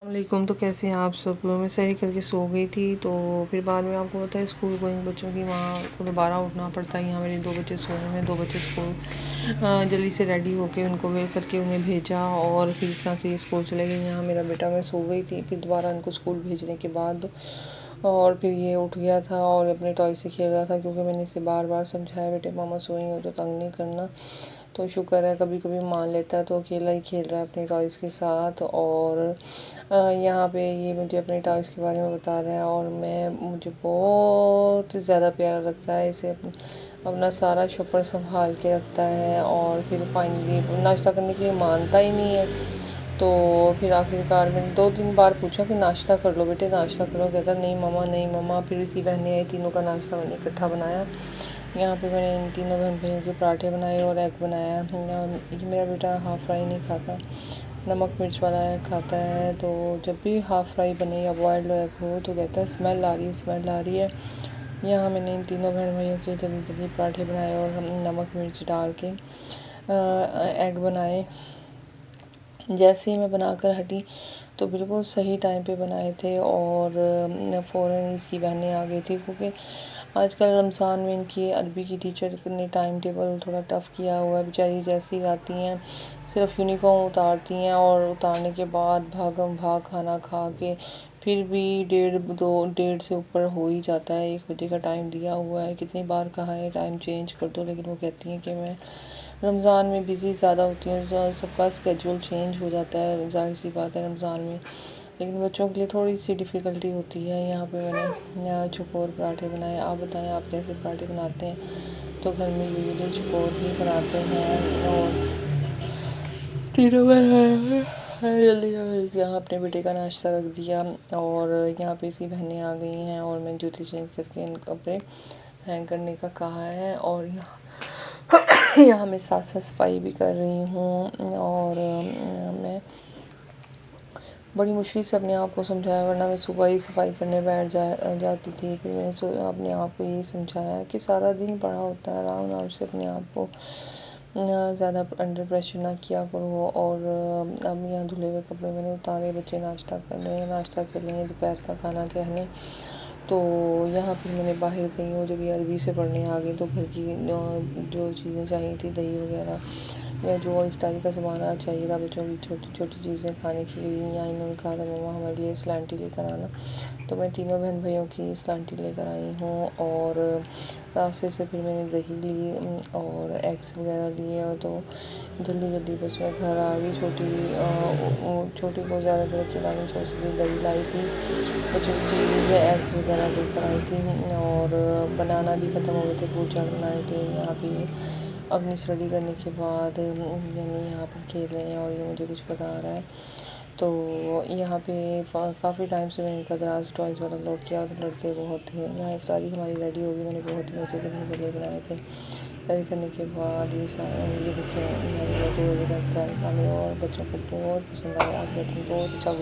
वालेकुम। तो कैसे हैं आप सब। मैं सैरी करके सो गई थी, तो फिर बाद में आपको पता है स्कूल गोइंग बच्चों की वहाँ को दोबारा उठना पड़ता है। यहाँ मेरे 2 बच्चे सोए में 2 बच्चे स्कूल जल्दी से रेडी होके उनको वेट करके उन्हें भेजा और फिर इस तरह से ये स्कूल चले गए। यहाँ मेरा बेटा, मैं सो गई थी, फिर दोबारा उनको स्कूल भेजने के बाद और फिर ये उठ गया था और अपने टॉय से खेल रहा था, क्योंकि मैंने इसे बार बार समझाया बेटे मामा सोई हो तो तंग नहीं करना। तो शुक्र है कभी कभी मान लेता है, तो अकेला ही खेल रहा है अपने टॉयज़ के साथ। और यहाँ पे ये मुझे अपने टॉयज़ के बारे में बता रहा है और मुझे बहुत ज़्यादा प्यारा लगता है इसे। अपना सारा शोपर संभाल के रखता है और फिर फाइनली नाश्ता करने के लिए मानता ही नहीं है। तो फिर आखिरकार मैंने 2-3 बार पूछा कि नाश्ता कर लो बेटे, नाश्ता करो। कहता नहीं मम्मा, नहीं मम्मा। फिर इसी बहनें आई, तीनों का नाश्ता मैंने इकट्ठा बनाया। यहाँ पे मैंने इन तीनों बहन भाइयों के पराठे बनाए और एग बनाया। ये मेरा बेटा हाफ़ फ्राई नहीं खाता, नमक मिर्च वाला एग खाता है। तो जब भी हाफ़ फ्राई बने या बॉयल्ड एग हो तो कहता है स्मेल आ रही है, स्मेल आ रही है। यहाँ मैंने इन तीनों बहन भाइयों के जल्दी जल्दी पराठे बनाए और नमक मिर्च डाल के एग बनाए। जैसे ही मैं बनाकर हटी तो बिल्कुल सही टाइम पे बनाए थे और फ़ौरन इसकी बहनें आ गई थी, क्योंकि आजकल रमज़ान में इनकी अरबी की टीचर ने टाइम टेबल थोड़ा टफ़ किया हुआ है। बेचारी जैसे ही आती हैं सिर्फ यूनिफ़ॉर्म उतारती हैं और उतारने के बाद भागम भाग खाना खा के फिर भी 1:30 से ऊपर हो ही जाता है। 1 बजे का टाइम दिया हुआ है, कितनी बार कहा है टाइम चेंज कर दो, लेकिन वो कहती हैं कि मैं रमज़ान में बिज़ी ज़्यादा होती हूँ। सबका स्केड्यूल चेंज हो जाता है, ज़ाहिर सी बात है रमज़ान में, लेकिन बच्चों के लिए थोड़ी सी डिफ़िकल्टी होती है। यहाँ पे मैंने यहाँ चकोर पराठे बनाए। आप बताएं आप कैसे पराठे बनाते हैं। तो घर में यूजुअली चकोर ही बनाते हैं और तीनों जल्दी जल्दी यहाँ अपने बेटे का नाश्ता रख दिया और यहाँ पे इसकी बहनें आ गई हैं और मैं जूते चेंज करके इन कपड़े हैंग करने का कहा है। और यहाँ मैं साथ साथ सफाई भी कर रही हूँ और मैं बड़ी मुश्किल से अपने आप को समझाया, वरना मैं सुबह ही सफाई करने बैठ जाती थी। फिर मैंने अपने आप को ये समझाया कि सारा दिन पड़ा होता है, आराम आराम से अपने आप को ज़्यादा अंडर प्रेशर ना किया करो। और अब यहाँ धुले हुए कपड़े मैंने उतारे, बच्चे नाश्ता कर रहे हैं, नाश्ता कर लेंगे, दोपहर का खाना कहने। तो यहाँ फिर मैंने बाहर गई हूँ, जब ये अरबी से पढ़ने आ गई तो घर की जो चीज़ें चाहिए थी, दही वगैरह या जो इफ्तारी का सामान चाहिए था बच्चों की छोटी छोटी चीज़ें खाने के लिए, या इन्होंने कहा था मम्मा हमारे लिए स्लांटी लेकर आना। तो मैं तीनों बहन भाइयों की स्लांटी लेकर आई हूँ और रास्ते से फिर मैंने दही ली और एग्स वगैरह लिए। और तो जल्दी जल्दी बस मैं घर आ गई। छोटी को ज़्यादा देर खिलानी छोड़ सकी, दही लाई थी, बच्चों की चीज़ एग्स वगैरह लेकर आई थी और बनाना भी ख़त्म हो गए थे फ्रूट चाट बनाने के लिए। यहाँ पे अपनी स्टडी करने के बाद यानी यहाँ पर खेल रहे हैं और ये मुझे कुछ बता रहा है। तो यहाँ पे काफ़ी टाइम से मैंने इनका दराज टॉयज़ वाला लॉक किया और लड़के बहुत थे। यहाँ इफ्तारी हमारी रेडी होगी, मैंने बहुत मज़े के दिन बल्ले बनाए थे। इफ्तारी करने के बाद ये बच्चे यहाँ लड्डू वगैरह इफ्तारी का और बच्चों को बहुत पसंद आया। आज का दिन बहुत अच्छा